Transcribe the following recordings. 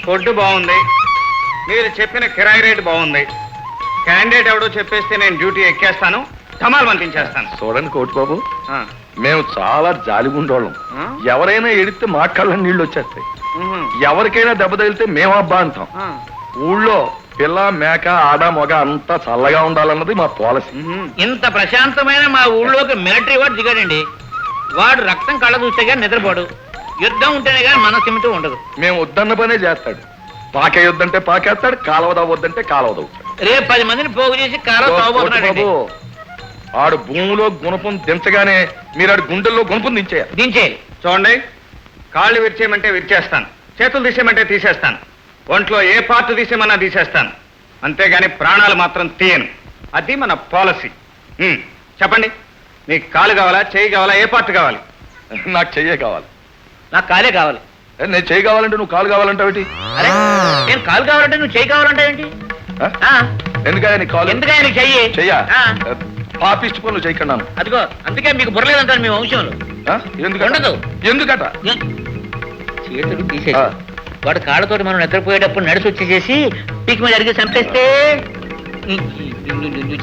Food బాగుంది, మీరు చెప్పిన కిరాయి రేటు బాగుంది. క్యాండిడేట్ ఎవడో చెప్పేస్తే నేను డ్యూటీ ఎక్కేస్తాను, ధమాలు పంపించేస్తాను. చూడండి కోటి బాబు, మేము చాలా జాలిగుండోళ్ళం. ఎవరైనా ఎడితే మా కళ్ళ నీళ్ళు వచ్చేస్తాయి. ఎవరికైనా దెబ్బ తగిలితే మేము అబ్బా అంటాం. ఊళ్ళో పిల్ల మేక ఆడ మగ అంతా చల్లగా ఉండాలన్నది మా పాలసీ. ఇంత ప్రశాంతమైన మా ఊళ్ళోకి మిలిటరీ వాడు దిగాడండి. వాడు రక్తం కళ్ళ చూస్తే గానీ నిద్రపోడు, యుద్ధం ఉంటేనే కానీ మనసిమిటూ ఉండదు. మేము వద్దన్న పనే చేస్తాడు. పాకే వద్దంటే పాకేస్తాడు, కాలవదవద్దంటే కాలవదవుతాడు. రేపు 10 మందిని పోగు చేసి కాలం తాగబోతున్నాడు. ఆడు భూమిలో గుణపం దించగానే మీరు ఆడు గుండెల్లో గుణపం దించేయాలి. దించేయాలి. చూడండి, కాళ్ళు విరిచేయమంటే విరిచేస్తాను, చేతులు తీసేయమంటే తీసేస్తాను, ఒంట్లో ఏ పార్ట్ తీసేయమన్నా తీసేస్తాను. అంతేగాని ప్రాణాలు మాత్రం తీయను. అది మన పాలసీ. చెప్పండి, మీకు కాలు కావాలా, చేయి కావాలా, ఏ పార్ట్ కావాలి? నాకు చెయ్యే కావాలి. నాకు కాలే కావాలి. నేను చేయి కావాలంటే నువ్వు కాలు కావాలంటావేంటి? అరే, నేను కాలు కావాలంటే నువ్వు చేయి కావాలంటావేంటి? ఎందుకయ్యా నీ కాలు? ఎందుకయ్యా నీకు చెయ్యి? చెయ్యా పాపిష్టి పనులు చేయకుండా. అదిగో అందుకే మీకు బుర్రలేదంటారు మీ వంశంలో. ఎందుకంటే ఎందుకట చేతులు తీసేసి వాడు కాళ్ళతోటి మనం నిద్రపోయేటప్పుడు నడిచి వచ్చి చేసి పీకి మీద అడిగి చంపేస్తే.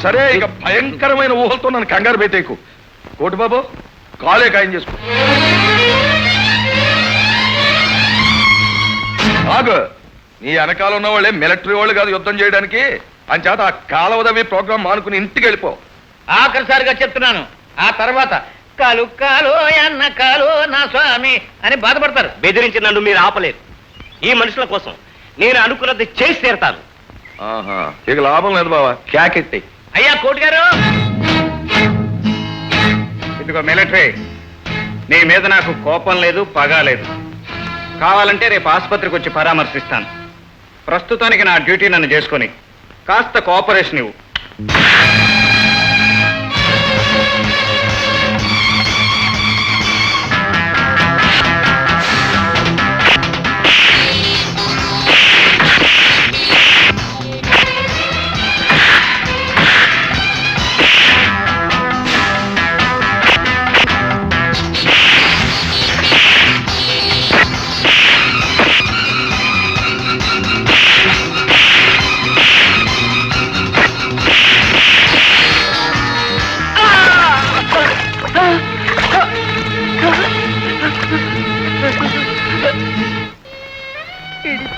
సరే, ఇక భయంకరమైన ఊహలతో నన్ను కంగారు పెట్టేకు. కోటి బాబు, కాలే ఖాయం చేసుకో. ఆగు, నీ వెనకాల ఉన్న వాళ్ళే మిలిటరీ వాళ్ళు కాదు యుద్ధం చేయడానికి. అంచేత ఆ కాలవదవి ప్రోగ్రామ్ మానుకుని ఇంటికి వెళ్ళిపో. ఆఖరిసారిగా చెప్తున్నాను. ఆ తర్వాత కాలు కాలు అన్న కాలు నా స్వామి అని బాధపడతారు. బెదిరించి నన్ను మీరు ఆపలేరు. ఈ మనుషుల కోసం నేను అనుకున్నది చేసి తీరతాను. ఇక లాభం లేదు బావా, క్యాకెట్టి. అయ్యా కోటి గారు, ఇదిగో మిలిటరీ, నీ మీద నాకు కోపం లేదు, పగ లేదు. కావాలంటే రేపు ఆసుపత్రికి వచ్చి పరామర్శిస్తాను. ప్రస్తుతానికి నా డ్యూటీ నన్ను చేసుకొని కాస్త కోఆపరేషన్ ఇవ్వు.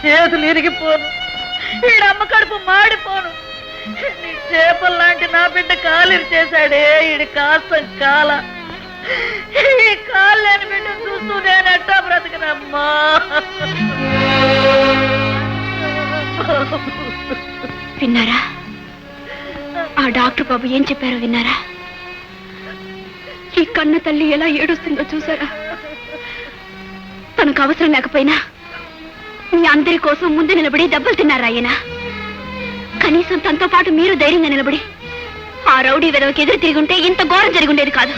చేతులు ఇరిగిపోను, ఈడమ్మ కడుపు మాడిపోను. నీ చేపలు లాంటి నా బిడ్డ కాలిరి చేశాడే ఈడి కాస్త కాల. ఈ కాలు లేని బిడ్డ చూస్తూ నేనెట్టా బ్రతకనమ్మా. విన్నారా? ఆ డాక్టర్ బాబు ఏం చెప్పారో విన్నారా? ఈ కన్న తల్లి ఎలా ఏడుస్తుందో చూసారా? తనకు అవసరం లేకపోయినా మీ అందరి కోసం ముందు నిలబడి దెబ్బలు తిన్నారా ఆయన? కనీసం తనతో పాటు మీరు ధైర్యంగా నిలబడి ఆ రౌడీ వెదవకి ఎదురు తిరిగి ఉంటే ఇంత ఘోరం జరిగుండేది కాదు.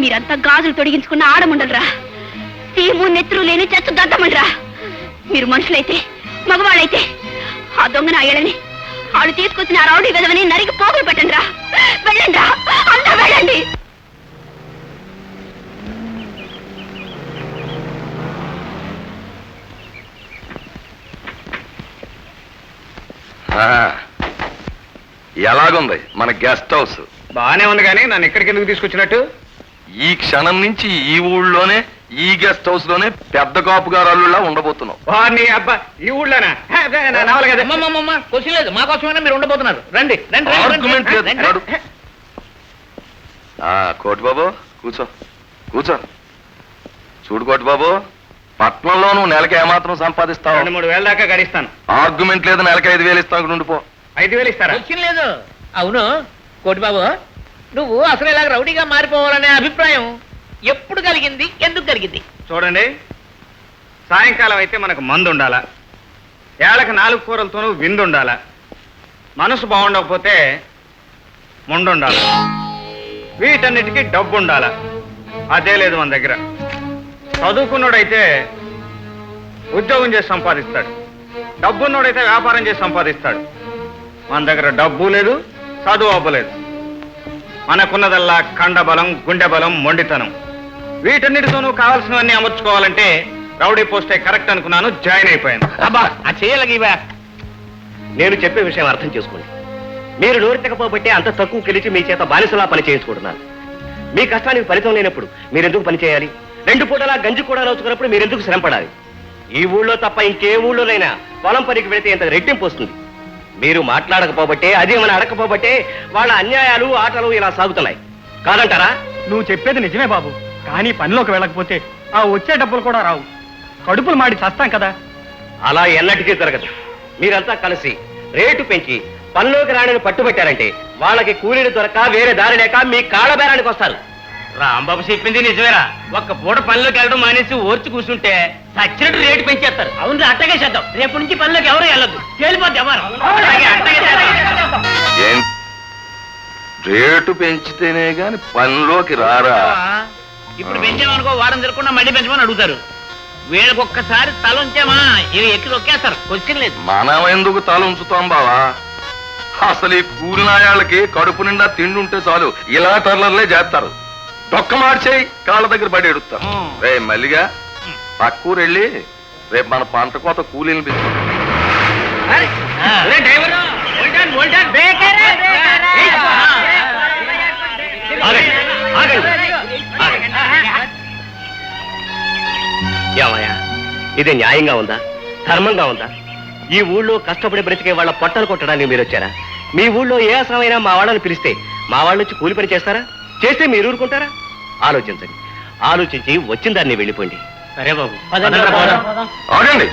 మీరంతా గాజులు తొడిగించుకున్న ఆడముండలరా, సీము నెత్తురు లేని చెత్త దద్దమండరా. మీరు మనుషులైతే, మగవాళ్ళైతే ఆ దొంగన అయ్యలని ఆడు తీసుకొచ్చిన ఆ రౌడీ వెదవని నరికి పోగులు పెట్టండి రా. వెళ్ళండి రా, అంతా వెళ్ళండి. ఎలాగుంది మన గెస్ట్ హౌస్? బానే ఉంది, కానీ నన్ను ఇక్కడికి ఎందుకు తీసుకొచ్చినట్టు? ఈ క్షణం నుంచి ఈ ఊళ్ళోనే, ఈ గెస్ట్ హౌస్ లోనే పెద్ద కాపుగారాళ్ళులా ఉండబోతున్నావు. అబ్బా, ఈ ఊళ్ళోనా? క్వశ్చన్ లేదు, మా కోసమైనా మీరు ఉండబోతున్నారు. రండి రండి. కోటి బాబు కూర్చో, కూర్చో. చూడు కోటి బాబు, పట్నంలో నువ్వు నెలకి ఏమాత్రం సంపాదిస్తావు? 2-3 వేల దాకా గడిస్తాను. ఆర్గ్యుమెంట్ లేదు, నెలకి 5,000 ఇస్తాను. ఉండిపో. 5,000 ఇస్తారా? క్వశ్చన్ లేదు. అవును కోటి బాబు, నువ్వు అసలు ఇలాగ రౌడీగా మారిపోవాలనే అభిప్రాయం ఎప్పుడు కలిగింది, ఎందుకు కలిగింది? చూడండి, సాయంకాలం అయితే మనకు మందు ఉండాలా, ఏళ్ళకి 4 కూరలతోనూ విందు ఉండాలా, మనసు బాగుండకపోతే ముండుండాలా, వీటన్నిటికీ డబ్బు ఉండాలా. అదే లేదు మన దగ్గర. చదువుకున్నోడైతే ఉద్యోగం చేసి సంపాదిస్తాడు, డబ్బున్నోడైతే వ్యాపారం చేసి సంపాదిస్తాడు. మన దగ్గర డబ్బు లేదు, చదువు అవ్వలేదు. మనకున్నదల్లా కండబలం, గుండె బలం, మొండితనం. వీటన్నిటితోనూ కావాల్సినవన్నీ అమర్చుకోవాలంటే రౌడీ పోస్టే కరెక్ట్ అనుకున్నాను, జాయిన్ అయిపోయాను. అబ్బా ఆ చేయలకి ఇవా. నేను చెప్పే విషయం అర్థం చేసుకోండి. మీరు నోరెత్తకపోబట్టే అంత తక్కువ గెలిచి మీ చేత బానిసలా పని చేయించుకుంటున్నారు. మీ కష్టానికి ఫలితం లేనప్పుడు మీరెందుకు పని చేయాలి? 2 పూటలా గంజి కూడా నోచుకున్నప్పుడు మీరెందుకు శ్రమ పడాలి? ఈ ఊళ్ళో తప్ప ఇంకే ఊళ్ళోనైనా పొలం పనికి వెళితే ఇంత రెట్టింపు వస్తుంది. మీరు మాట్లాడకపోబట్టే, అది ఏమైనా అడగకపోబట్టే వాళ్ళ అన్యాయాలు ఆటలు ఇలా సాగుతున్నాయి. కాదంటారా? నువ్వు చెప్పేది నిజమే బాబు, కానీ పనిలోకి వెళ్ళకపోతే ఆ వచ్చే డబ్బులు కూడా రావు. కడుపులు మాడి చస్తాం కదా. అలా ఎన్నటికీ జరగదు. మీరంతా కలిసి రేటు పెంచి పనిలోకి రాణిని పట్టుబట్టారంటే వాళ్ళకి కూలీలు దొరక వేరే దారి లేక మీ కాళ్ళ బేరానికి వస్తారు. రాంబాబు చెప్పింది నిజమేరా. ఒక్క పూట పనిలోకి వెళ్ళడం మానేసి ఓర్చి కూర్చుంటే సచ్చినట్టు రేటు పెంచేస్తారు. అవును, అట్టగే చేద్దాం. రేపు నుంచి పనిలోకి ఎవరు వెళ్ళదు, తేలిపోద్ది ఎవరు. ఏం రేటు పెంచితేనే గాని పనిలోకి రారా? ఇప్పుడు పెంచామనుకో వారం తిరగకుండా మళ్ళీ పెంచమని అడుగుతారు. వీళ్ళకి ఒక్కసారి తల ఉంచామా ఇవి ఎక్కి నొక్కేస్తారు. క్వశ్చన్ లేదు. మనం ఎందుకు తల ఉంచుతాం బావా? అసలు ఈ కూలినాయాళ్ళకి కడుపు నిండా తిండి ఉంటే చాలు ఇలా టర్లర్లే చేస్తారు. డొక్క మార్చేయి, కాళ్ళ దగ్గర పడి ఎడుస్తారు. రే మల్లిగా పక్కూరు వెళ్ళి రేపు మన పంట కోత కూలీని పిలుచు. ఏమయ్యా, ఇది న్యాయంగా ఉందా? ధర్మంగా ఉందా? ఈ ఊళ్ళో కష్టపడి బ్రతికే వాళ్ళ పొట్టలు కొట్టడానికి మీరు వచ్చారా? మీ ఊళ్ళో ఏ అసమైనా మా వాళ్ళని పిలిస్తే మా వాళ్ళు వచ్చి కూలి పని చేస్తారా? చేస్తే మీరు ఊరుకుంటారా? ఆలోచించండి. ఆలోచించి వచ్చిన దాన్ని వెళ్ళిపోండి. సరే బాబు. ఆగండి.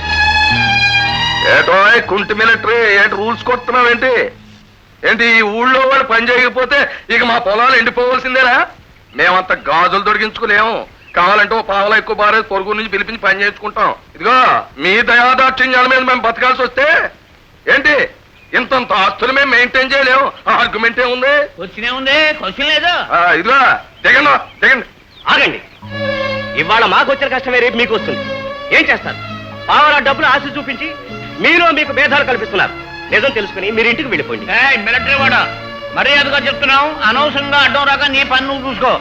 ఏటో కుంటి మిలిటరీ ఏంటి రూల్స్ కొడుతున్నావేంటి? ఏంటి ఈ ఊళ్ళో వాళ్ళు పని చేయకపోతే ఇక మా పొలాలు ఎండిపోవలసిందేనా? మేమంత గాజులు తొడిగించుకోలేము. కావాలంటే ఓ పావలా ఎక్కువ బారేసి పొరుగు నుంచి పిలిపించి పని చేయించుకుంటాం. ఇదిగో మీ దయాదాక్షిణ్యాల మీద మేము బతకాల్సి వస్తే ఏంటి ఇంతంత ఆస్తులు మేము మెయింటైన్ చేయలేము. ఆర్గ్యుమెంట్ ఏముంది? క్వశ్చన్ ఉంది, క్వశ్చన్ లేదు. ఇదిగో దిగండి దిగండి. ఆగండి. ఇవాళ మాకు వచ్చిన కష్టమే రేపు మీకు వస్తుంది. ఏం చేస్తారు? పావలా డబ్బులు ఆశ చూపించి మీరు మీకు భేదాలు కల్పిస్తున్నారు. నిజం తెలుసుకుని మీరు ఇంటికి వెళ్ళిపోండి. మిలిటరీ వాడా, మర్యాదగా చెప్తున్నావు. అనవసరంగా అడ్డం రాక నీ పని నువ్వు చూసుకో.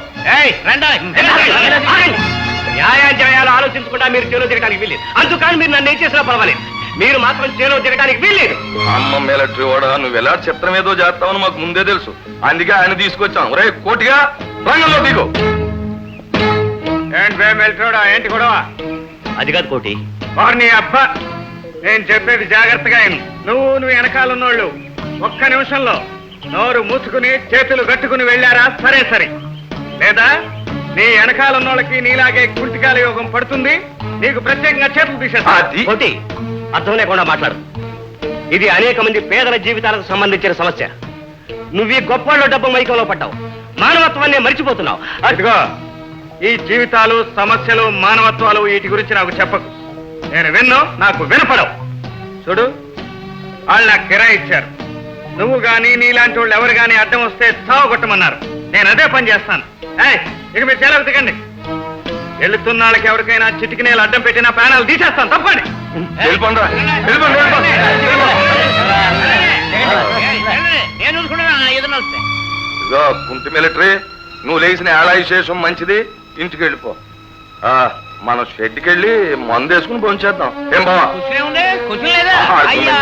న్యాయాలు ఆలోచించకుండా మీరు చేలో దిగడానికి వీల్లేదు. అందుకని మీరు నన్ను ఏం చేసినా పర్వాలేదు. మీరు మాత్రం చేలో దిగడానికి వీల్లేదు. అమ్మ మిలిటరీ వాడా, నువ్వు ఎలా చిత్రం ఏదో చేస్తావని మాకు ముందే తెలుసు. అందుకే ఆయన తీసుకొచ్చాం. రే కోటిగా రంగంలో దిగు. ఏంటి వెళ్తాడా? ఏంటి గొడవ? అది కాదు కోటి. నీ అబ్బా, నేను చెప్పేది జాగ్రత్తగా నువ్వు వెనకాలన్నోళ్ళు ఒక్క నిమిషంలో నోరు మూసుకుని చేతులు కట్టుకుని వెళ్ళారా? సరే సరే. లేదా నీ వెనకాలన్నోళ్ళకి నీలాగే కుంటికాల యోగం పడుతుంది, నీకు ప్రత్యేకంగా చేతులు తీసేస్తా. కోటి, అర్థం లేకుండా మాట్లాడు. ఇది అనేక మంది పేదల జీవితాలకు సంబంధించిన సమస్య. నువ్వు ఈ గొప్పలో డబ్బు మైకంలో పడ్డావు. మానవత్వాన్ని మర్చిపోతున్నావు. అదిగో, ఈ జీవితాలు సమస్యలు మానవత్వాలు వీటి గురించి నాకు చెప్పకు. నేను విన్ను, నాకు వినపడవు. చూడు, వాళ్ళు నాకు కిరాయి ఇచ్చారు. నువ్వు గాని నీలాంటి వాళ్ళు ఎవరు గాని అడ్డం వస్తే చావు కొట్టమన్నారు. నేను అదే పని చేస్తాను. ఇక మీరు సెలవు దిగండి. వెళుతున్న వాళ్ళకి ఎవరికైనా చిటికినేలు అడ్డం పెట్టినా ప్రాణాలు తీసేస్తాను. తప్పండి. నేను చూసుకున్నా ఏదైనా వస్తే. ఇదిగో కుంటి మిలిటరీ, నువ్వు లేచిన ఏళా విశేషం మంచిది. ఇంటికి వెళ్ళిపో. మనం షెడ్కి వెళ్ళి మందు వేసుకుని భోంచేద్దాం. ఏం బావా? క్వశ్చన్ ఉంది, క్వశ్చన్ లేదా? అయ్యా.